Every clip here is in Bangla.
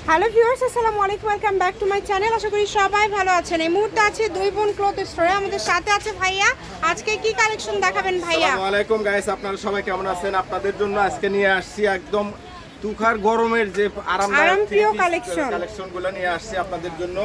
হ্যালো ভিউয়ার্স, আসসালামু আলাইকুম, welcome back to my channel. আশা করি সবাই ভালো আছেন। এই মুহূর্তে আছে দুই বোন ক্লথ স্টোরে, আমাদের সাথে আছে ভাইয়া। আজকে কি কালেকশন দেখাবেন ভাইয়া? আসসালামু আলাইকুম গাইস, আপনারা সবাই কেমন আছেন? আপনাদের জন্য আজকে নিয়ে আসছি একদম তুখার গরমের যে আরামপ্রিয় কালেকশনগুলো নিয়ে আসছি আপনাদের জন্য।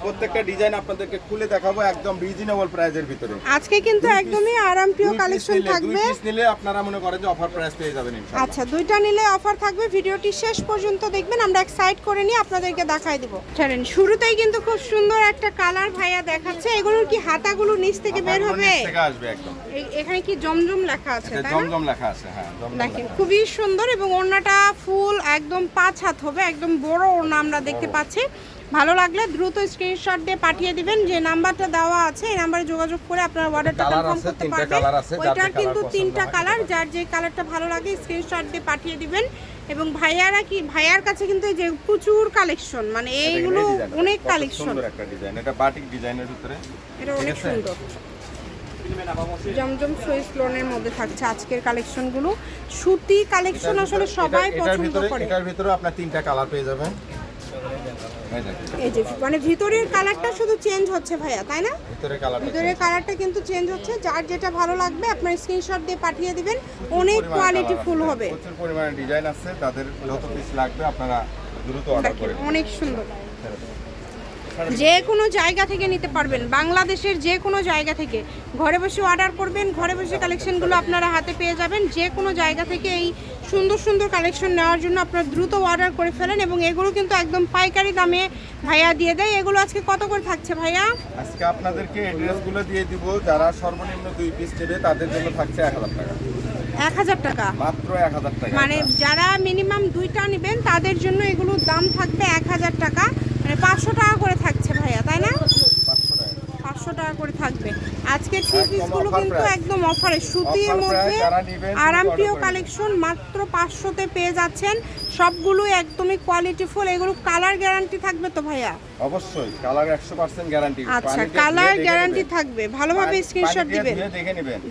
প্রত্যেকটা ডিজাইন আপনাদেরকে খুলে দেখাবো একদম রিজনেবল প্রাইসের ভিতরে। আজকে কিন্তু একদমই আরামপ্রিয় কালেকশন থাকবে। দুই পিস নিলে আপনারা মনে করেন যে অফার প্রাইস পেয়ে যাবেন ইনশাআল্লাহ। আচ্ছা, দুইটা নিলে অফার থাকবে। ভিডিওটি শেষ পর্যন্ত দেখবেন, আমরা এক সাইড করে নিয়ে আপনাদেরকে দেখাই দেব। চলেন, শুরুতেই কিন্তু খুব সুন্দর একটা কালার ভাইয়া দেখাচ্ছে। এগুলোর কি হাতাগুলো নিচ থেকে বের হবে? নিচ থেকে আসবে একদম। এখানে কি জমজম লেখা আছে? এটা জমজম লেখা আছে, হ্যাঁ জমজম। দেখেন খুবই সুন্দর, এবং ওড়নাটা ফুল একদম 5 হাত হবে, একদম বড় ওড়না আমরা দেখতে পাচ্ছি। ভালো লাগলে দ্রুত স্ক্রিনশট দিয়ে পাঠিয়ে দিবেন। যে নাম্বারটা দেওয়া আছে এই নাম্বারে যোগাযোগ করে আপনারা অর্ডারটা কনফার্ম করতে পারবেন। ওইটা কিন্তু 3টা কালার, যার যে কালারটা ভালো লাগে স্ক্রিনশট দিয়ে পাঠিয়ে দিবেন। এবং ভাইয়ার কাছে কিন্তু এই যে প্রচুর কালেকশন, মানে এইগুলো অনেক কালেকশন। সুন্দর একটা ডিজাইন, এটা বাটিক ডিজাইনের ভিতরে, এটা অনেক সুন্দর। জমজম সুইস লোনের মধ্যে থাকছে আজকের কালেকশনগুলো। সুতি কালেকশন আসলে সবাই পছন্দ করে। এটার ভিতরে আপনারা 3টা কালার পেয়ে যাবেন। এই যে মানে ভিতরের কালারটা শুধু চেঞ্জ হচ্ছে ভাইয়া, তাই না? ভিতরের কালারটা কিন্তু চেঞ্জ হচ্ছে। যার যেটা ভালো লাগবে আপনার স্ক্রিনশট দিয়ে পাঠিয়ে দিবেন। অনেক কোয়ালিটি ফুল হবে, প্রচুর পরিমাণে ডিজাইন আছে। তাদের যত পিস লাগবে আপনারা দ্রুত অর্ডার করে দিন। অনেক সুন্দর। যে কোনো জায়গা থেকে নিতে পারবেন, বাংলাদেশের যে কোনো জায়গা থেকে ঘরে বসে অর্ডার করবেন, ঘরে বসে কালেকশনগুলো আপনারা হাতে পেয়ে যাবেন। যে কোনো জায়গা থেকে এই সুন্দর সুন্দর কালেকশন নেওয়ার জন্য আপনারা দ্রুত অর্ডার করে ফেলেন। এবং এগুলো কিন্তু একদম পাইকারি দামে ভাইয়া দিয়ে দেয়। এগুলো আজকে কত করে থাকছে ভাইয়া? আজকে আপনাদেরকে অ্যাড্রেসগুলো দিয়ে দিব। যারা সর্বনিম্ন 2 পিস নেবে তাদের জন্য থাকছে 1000 টাকা। 1000 টাকা, মাত্র 1000 টাকা। মানে যারা মিনিমাম 2টা নেবেন তাদের জন্য এগুলোর দাম থাকবে 1000 টাকা, মানে 500 টাকা করে থাকছে ভাইয়া, তাই না? 500 টাকা করে থাকবে। আজকে থ্রি পিসগুলো কিন্তু একদম অফারে, সুতির মধ্যে আরামপ্রিয় কালেকশন মাত্র 500-তে পেয়ে যাচ্ছেন। সবগুলো একদমই কোয়ালিটিফুল। এগুলো কালার গ্যারান্টি থাকবে তো ভাইয়া? অবশ্যই কালার 100% গ্যারান্টি। আচ্ছা, কালার গ্যারান্টি থাকবে। ভালোভাবে স্ক্রিনশট দিবেন,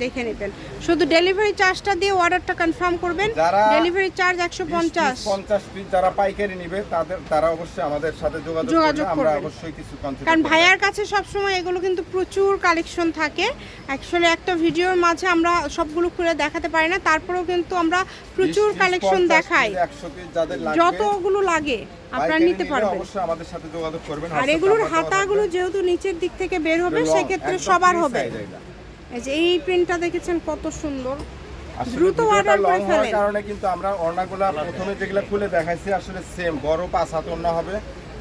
দেখে নেবেন। শুধু ডেলিভারি চার্জটা দিয়ে অর্ডারটা কনফার্ম করবেন। ডেলিভারি চার্জ 150 পিস যারা পাইকারি নেবে তারা অবশ্যই আমাদের সাথে যোগাযোগ করবে। আমরা অবশ্যই কিছু কনসিডার, কারণ ভাইয়ার কাছে সব সময় এগুলো কিন্তু প্রচুর কালেকশন থাকে। অ্যাকচুয়ালি একটা ভিডিওর মাঝে আমরা সবগুলো খুলে দেখাতে পারি না, তারপরেও কিন্তু আমরা প্রচুর কালেকশন দেখাই। 100 পিস যাদের লাগবে, যতগুলো লাগে আপনারা নিতে পারবেন। অবশ্যই আমাদের সাথে যোগাযোগ করবেন। আর এগুলোর হাতাগুলো যেহেতু নিচের দিক থেকে বের হবে, সেক্ষেত্রে সবার হবে। এই যে এই প্রিন্টটা দেখেছেন কত সুন্দর, দ্রুত অর্ডার করে ফেলেন। কারণে কিন্তু আমরা ওড়নাগুলো প্রথমে যেগুলো খুলে দেখাইছি আসলে সেম বড় 5 হাত ওড়না হবে,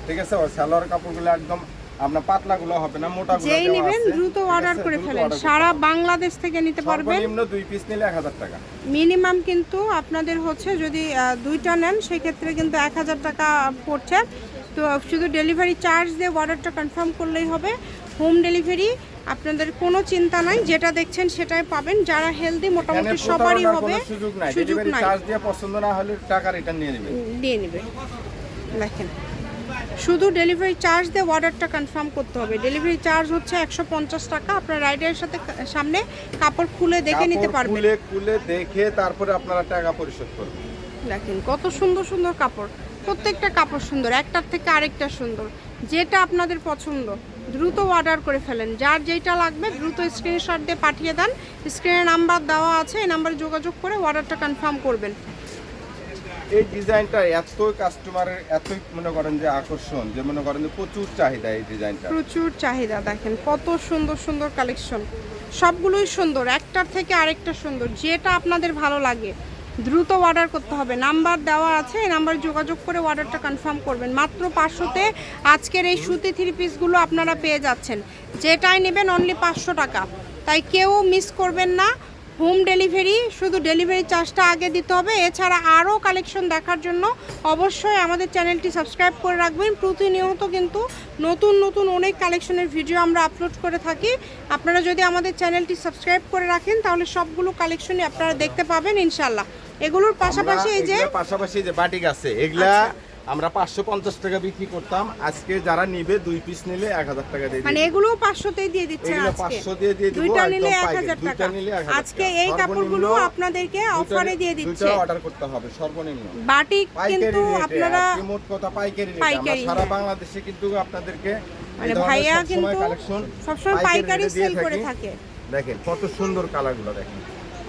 ঠিক আছে? আর সালোয়ার কাপড়গুলো একদম আপনার পাতলাগুলো হবে না, মোটাগুলো। যেই নেবেন দ্রুত অর্ডার করে ফেলেন। সারা বাংলাদেশ থেকে নিতে পারবেন। সর্বনিম্ন 2 পিস নিলে 1000 টাকা মিনিমাম, কিন্তু আপনাদের হচ্ছে যদি 2টা নেন সেক্ষেত্রে কিন্তু 1000 টাকা পড়ছে। তো শুধু ডেলিভারি চার্জ দিয়ে অর্ডারটা কনফার্ম করলেই হবে। হোম ডেলিভারি আপনাদের কোনো চিন্তা নাই, যেটা দেখছেন সেটাই পাবেন। যারা হেলদি মোটামুটি সবারই হবে, সুযোগ নাই। ডেলিভারি চার্জ দিয়ে পছন্দ না হলে টাকা রিটার্ন নিয়ে নেবে। দেখেন, শুধু ডেলিভারি চার্জ দিয়ে অর্ডারটা কনফার্ম করতে হবে। ডেলিভারি চার্জ হচ্ছে 150 টাকা। আপনার রাইডারের সাথে সামনে কাপড় খুলে দেখে নিতে পারবেন। খুলে দেখে তারপরে আপনারা টাকা পরিশোধ করবেন। দেখেন কত সুন্দর সুন্দর কাপড়, প্রত্যেকটা কাপড় সুন্দর, একটার থেকে আরেকটা সুন্দর। যেটা আপনাদের পছন্দ দ্রুত অর্ডার করে ফেলেন। যার যেটা লাগবে দ্রুত স্ক্রিনশট দিয়ে পাঠিয়ে দেন। স্ক্রিনে নাম্বার দেওয়া আছে, এই নাম্বারে যোগাযোগ করে অর্ডারটা কনফার্ম করবেন। এই ডিজাইনটা এত কাস্টমারের এতই মনে করেন যে আকর্ষণ, যে মনে করেন যে প্রচুর চাহিদা। এই ডিজাইনটা প্রচুর চাহিদা। দেখেন কত সুন্দর সুন্দর কালেকশন, সবগুলোই সুন্দর, একটার থেকে আরেকটা সুন্দর। যেটা আপনাদের ভালো লাগে দ্রুত অর্ডার করতে হবে। নাম্বার দেওয়া আছে, এই নাম্বারে যোগাযোগ করে অর্ডারটা কনফার্ম করবেন। মাত্র 500-তে আজকের এই সুতি থ্রি পিসগুলো আপনারা পেয়ে যাচ্ছেন। যেটাই নেবেন অনলি 500 টাকা, তাই কেউ মিস করবেন না। হোম ডেলিভারি, শুধু ডেলিভারি চার্জটা আগে দিতে হবে। এছাড়া আরও কালেকশন দেখার জন্য অবশ্যই আমাদের চ্যানেলটি সাবস্ক্রাইব করে রাখবেন। প্রতিনিয়ত কিন্তু নতুন নতুন অনেক কালেকশনের ভিডিও আমরা আপলোড করে থাকি। আপনারা যদি আমাদের চ্যানেলটি সাবস্ক্রাইব করে রাখেন তাহলে সবগুলো কালেকশনই আপনারা দেখতে পাবেন ইনশাল্লাহ। এগুলোর পাশাপাশি এই যে পাশাপাশি যে বাটিক আছে, এগুলা আমরা 550 টাকা বিক্রি করতাম, আজকে যারা নিবে 2 পিস নিলে 1000 টাকা দিয়ে মানে এগুলো 500 তেই দিয়ে দিচ্ছেন এগুলো আজকে 500 দিয়ে দিব, দুইটা একদম নিলে পাইকারি, 1000 টাকা দুইটা নিলে 1000 আজকে টাকা। এই কাপড়গুলো সর্বনিম্ন আপনাদেরকে অফারে দিয়ে দিচ্ছে। দুইটা অর্ডার করতে হবে সর্বনিম্ন বাটিক কিন্তু আপনারা মোট কথা পাইকারি রেট, আমরা পাইকারি, সারা বাংলাদেশে কিন্তু আপনাদেরকে মানে এই ধরনের ভাইয়া সবসময় কিন্তু কালেকশন সবসময় পাইকারি রেটে দিয়ে সেল করে থাকি। থাকে। দেখেন কত সুন্দর কালারগুলো দেখেন,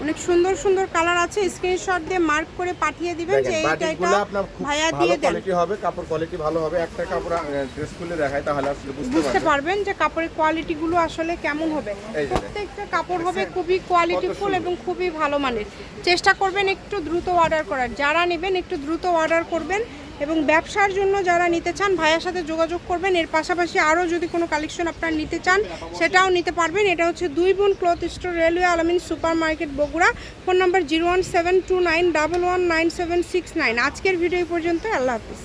অনেক সুন্দর সুন্দর কালার আছে, স্ক্রিনশট দিয়ে মার্ক করে পাঠিয়ে দিবেন যে দেখেন এইটা বাটিকগুলো আপনার খুব ভাইয়া ভালো দিয়ে দেন। কোয়ালিটি হবে, কাপড় কোয়ালিটি ভালো হবে। একটা কাপড় ড্রেস খুলে দেখায় তাহলে আসলে বুঝতে বুঝতে পারবেন। পারবেন যে কাপড়ের কোয়ালিটি গুলো আসলে কেমন হবে। এই যে প্রত্যেকটা কাপড় হবে দেখছেন? খুবই কোয়ালিটিফুল সুন্দর। এবং খুবই ভালো মানের। চেষ্টা করবেন একটু দ্রুত অর্ডার করার, যারা নেবেন একটু দ্রুত অর্ডার করবেন এবং ব্যবসার জন্য যারা নিতে চান ভাইয়ার সাথে যোগাযোগ করবেন। এর পাশাপাশি আরও যদি কোনো কালেকশন আপনারা নিতে চান সেটাও নিতে পারবেন। এটা হচ্ছে 2 বোন ক্লথ স্টোর, রেলওয়ে আলামিন super market, Bogura. Phone number 01729119769। আজকের ভিডিও এই পর্যন্ত। আল্লাহ হাফিজ।